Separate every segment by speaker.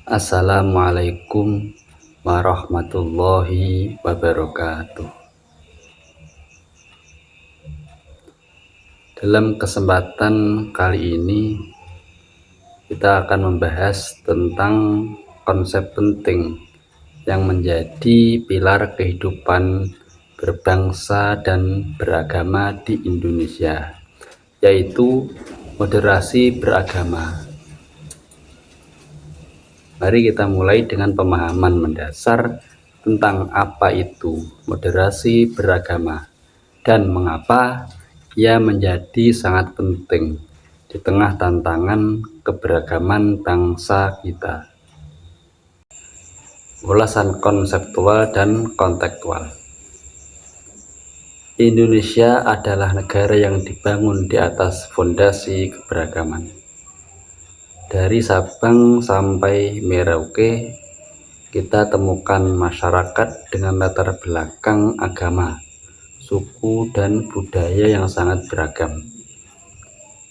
Speaker 1: Assalamualaikum warahmatullahi wabarakatuh. Dalam kesempatan kali ini kita akan membahas tentang konsep penting yang menjadi pilar kehidupan berbangsa dan beragama di Indonesia, yaitu moderasi beragama. Mari kita mulai dengan pemahaman mendasar tentang apa itu moderasi beragama dan mengapa ia menjadi sangat penting di tengah tantangan keberagaman bangsa kita. Ulasan konseptual dan kontekstual. Indonesia adalah negara yang dibangun di atas fondasi keberagaman. Dari Sabang sampai Merauke, kita temukan masyarakat dengan latar belakang agama, suku, dan budaya yang sangat beragam.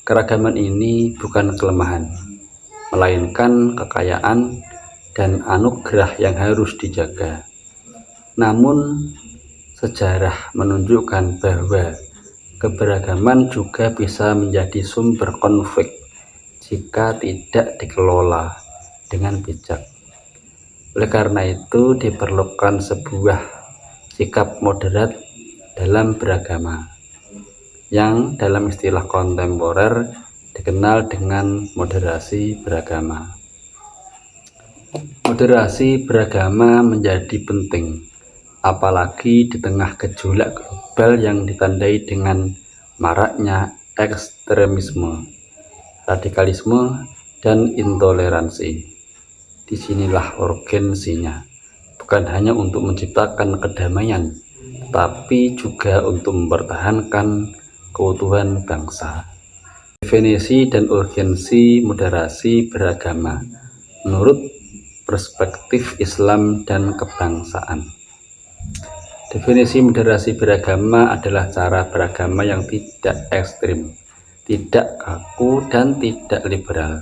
Speaker 1: Keragaman ini bukan kelemahan, melainkan kekayaan dan anugerah yang harus dijaga. Namun, sejarah menunjukkan bahwa keberagaman juga bisa menjadi sumber konflik jika tidak dikelola dengan bijak. Oleh karena itu diperlukan sebuah sikap moderat dalam beragama, yang dalam istilah kontemporer dikenal dengan moderasi beragama. Moderasi beragama menjadi penting, apalagi di tengah gejolak global yang ditandai dengan maraknya ekstremisme, radikalisme, dan intoleransi. Disinilah urgensinya, bukan hanya untuk menciptakan kedamaian, tetapi juga untuk mempertahankan keutuhan bangsa. Definisi dan urgensi moderasi beragama menurut perspektif Islam dan kebangsaan. Definisi moderasi beragama adalah cara beragama yang tidak ekstrim, tidak kaku, dan tidak liberal.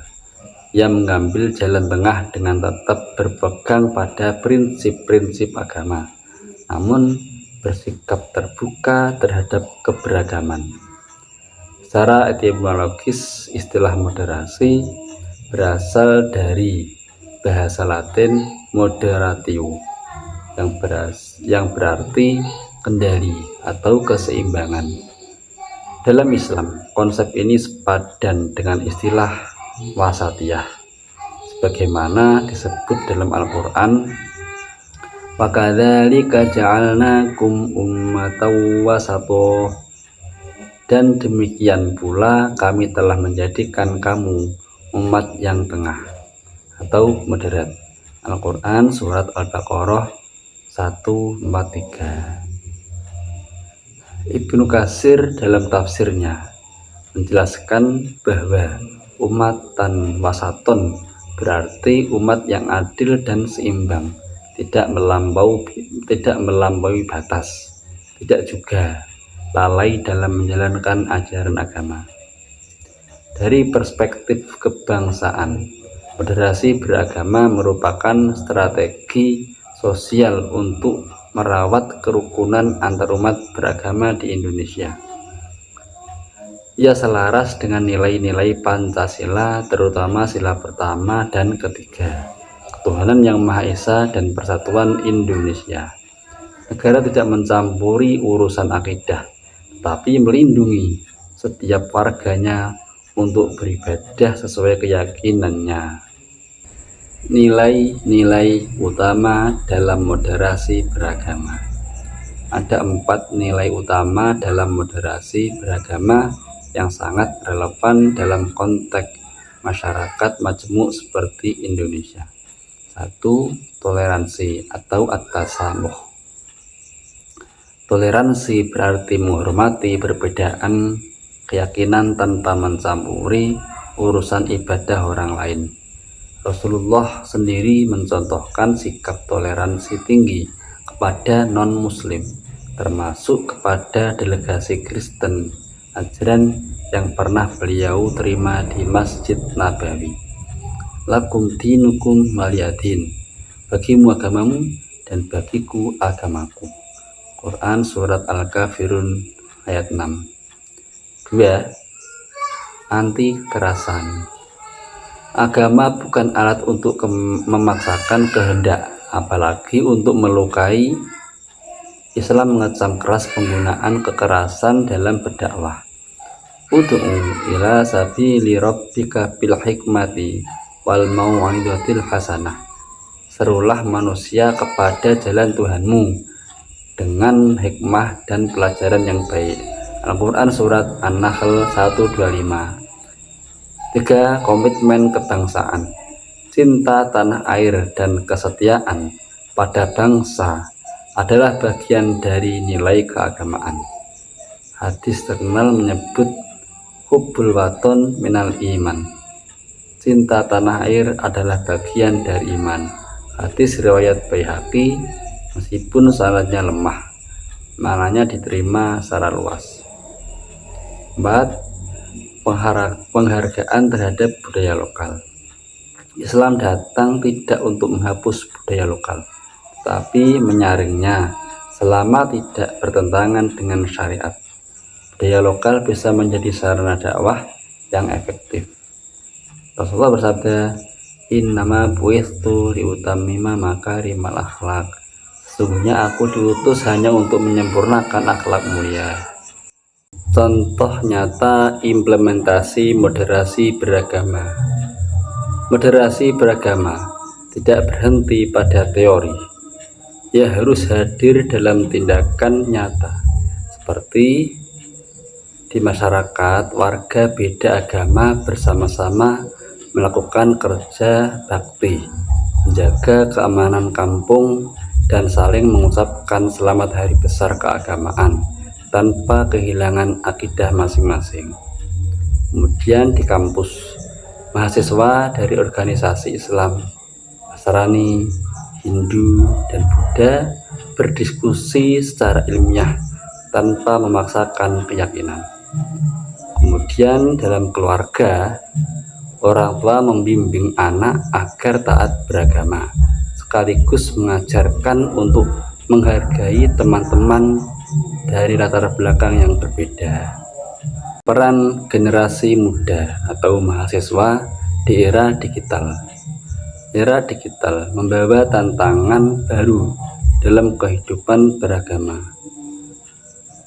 Speaker 1: Ia mengambil jalan tengah dengan tetap berpegang pada prinsip-prinsip agama, namun bersikap terbuka terhadap keberagaman. Secara etimologis, istilah moderasi berasal dari bahasa Latin moderatio, yang berarti kendali atau keseimbangan. Dalam Islam, konsep ini sepadan dengan istilah wasatiyah, sebagaimana disebut dalam Al-Quran, wa kadzalika ja'alnakum ummatan wasata, dan demikian pula kami telah menjadikan kamu umat yang tengah atau moderat. Al-Quran Surat Al-Baqarah 143. Ibnu Katsir dalam tafsirnya menjelaskan bahwa umatan wasaton berarti umat yang adil dan seimbang, tidak melampaui batas, tidak juga lalai dalam menjalankan ajaran agama. Dari perspektif kebangsaan, moderasi beragama merupakan strategi sosial untuk merawat kerukunan antarumat beragama di Indonesia. Ia selaras dengan nilai-nilai Pancasila, terutama sila pertama dan ketiga, ketuhanan yang Maha Esa dan persatuan Indonesia. Negara tidak mencampuri urusan akidah, tetapi melindungi setiap warganya untuk beribadah sesuai keyakinannya. Nilai-nilai utama dalam moderasi beragama. Ada 4 nilai utama dalam moderasi beragama yang sangat relevan dalam konteks masyarakat majemuk seperti Indonesia. 1. Toleransi atau at-tasamuh. Toleransi berarti menghormati perbedaan keyakinan tanpa mencampuri urusan ibadah orang lain. Rasulullah sendiri mencontohkan sikap toleransi tinggi kepada non-muslim, termasuk kepada delegasi Kristen, ajaran yang pernah beliau terima di Masjid Nabawi. lakum dinukum waliyadin, bagimu agamamu dan bagiku agamaku. Quran Surat Al-Kafirun ayat 6. 2. Anti kekerasan. Agama bukan alat untuk memaksakan kehendak, apalagi untuk melukai. Islam mengecam keras penggunaan kekerasan dalam berdakwah. Ud'u ila sabili rabbika bil hikmati wal mau'izatil hasanah. Serulah manusia kepada jalan Tuhanmu dengan hikmah dan pelajaran yang baik. Al-Quran Surat An-Nahl 125. 3. Komitmen kebangsaan. Cinta tanah air dan kesetiaan pada bangsa adalah bagian dari nilai keagamaan. Hadis terkenal menyebut hubbul waton minal iman. Cinta tanah air adalah bagian dari iman. Hadis riwayat Baihaqi, meskipun sanadnya lemah, maknanya diterima secara luas. 4. Penghargaan terhadap budaya lokal. Islam datang tidak untuk menghapus budaya lokal, tapi menyaringnya selama tidak bertentangan dengan syariat. Budaya lokal bisa menjadi sarana dakwah yang efektif. Rasulullah bersabda, innama bu'istu liutammima makarimal akhlak. Sesungguhnya aku diutus hanya untuk menyempurnakan akhlak mulia. Contoh nyata implementasi moderasi beragama. Moderasi beragama tidak berhenti pada teori. Ia harus hadir dalam tindakan nyata, seperti di masyarakat, warga beda agama bersama-sama melakukan kerja bakti, menjaga keamanan kampung, dan saling mengucapkan selamat hari besar keagamaan tanpa kehilangan akidah masing-masing. Kemudian di kampus, mahasiswa dari organisasi Islam, Nasrani, Hindu, dan Buddha berdiskusi secara ilmiah tanpa memaksakan keyakinan. Kemudian dalam keluarga, orang tua membimbing anak agar taat beragama, sekaligus mengajarkan untuk menghargai teman-teman dari latar belakang yang berbeda. Peran generasi muda atau mahasiswa di era digital. Era digital membawa tantangan baru dalam kehidupan beragama.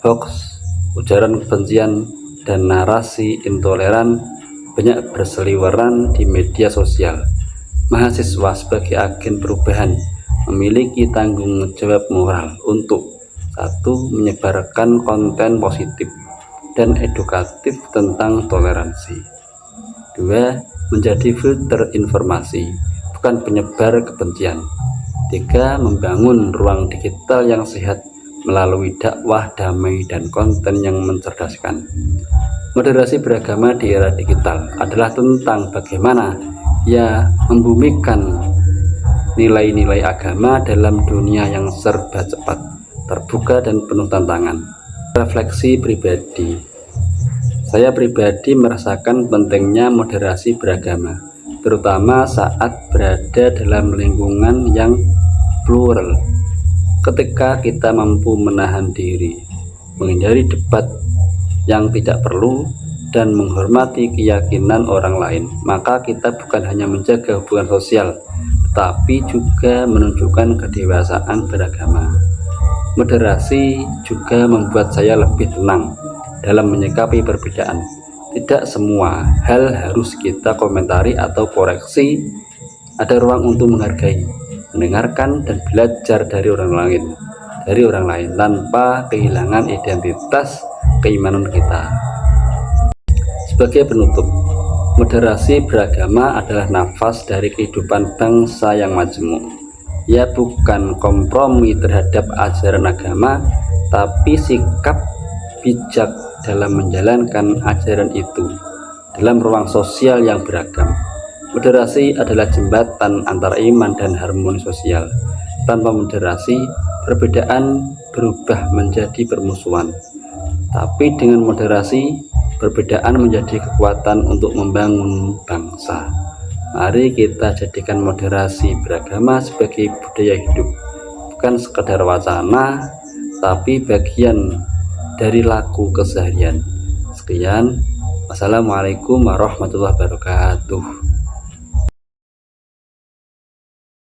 Speaker 1: Hoax, ujaran kebencian, dan narasi intoleran banyak berseliweran di media sosial. Mahasiswa sebagai agen perubahan memiliki tanggung jawab moral untuk 1. Menyebarkan konten positif dan edukatif tentang toleransi. 2. Menjadi filter informasi, bukan penyebar kebencian. 3. Membangun ruang digital yang sehat melalui dakwah damai dan konten yang mencerdaskan. Moderasi beragama di era digital adalah tentang bagaimana ia membumikan nilai-nilai agama dalam dunia yang serba cepat, terbuka, dan penuh tantangan. Refleksi pribadi. Saya pribadi merasakan pentingnya moderasi beragama, terutama saat berada dalam lingkungan yang plural. Ketika kita mampu menahan diri, menghindari debat yang tidak perlu, dan menghormati keyakinan orang lain, maka kita bukan hanya menjaga hubungan sosial, tetapi juga menunjukkan kedewasaan beragama. Moderasi juga membuat saya lebih tenang dalam menyikapi perbedaan. Tidak semua hal harus kita komentari atau koreksi. Ada ruang untuk menghargai, mendengarkan, dan belajar dari orang lain tanpa kehilangan identitas keimanan kita. Sebagai penutup, moderasi beragama adalah nafas dari kehidupan bangsa yang majemuk. Ia bukan kompromi terhadap ajaran agama, tapi sikap bijak dalam menjalankan ajaran itu dalam ruang sosial yang beragam. Moderasi adalah jembatan antara iman dan harmoni sosial. Tanpa moderasi, perbedaan berubah menjadi permusuhan. Tapi dengan moderasi, perbedaan menjadi kekuatan untuk membangun bangsa. Mari kita jadikan moderasi beragama sebagai budaya hidup, bukan sekedar wacana, tapi bagian dari laku keseharian. Sekian, wassalamualaikum warahmatullahi wabarakatuh.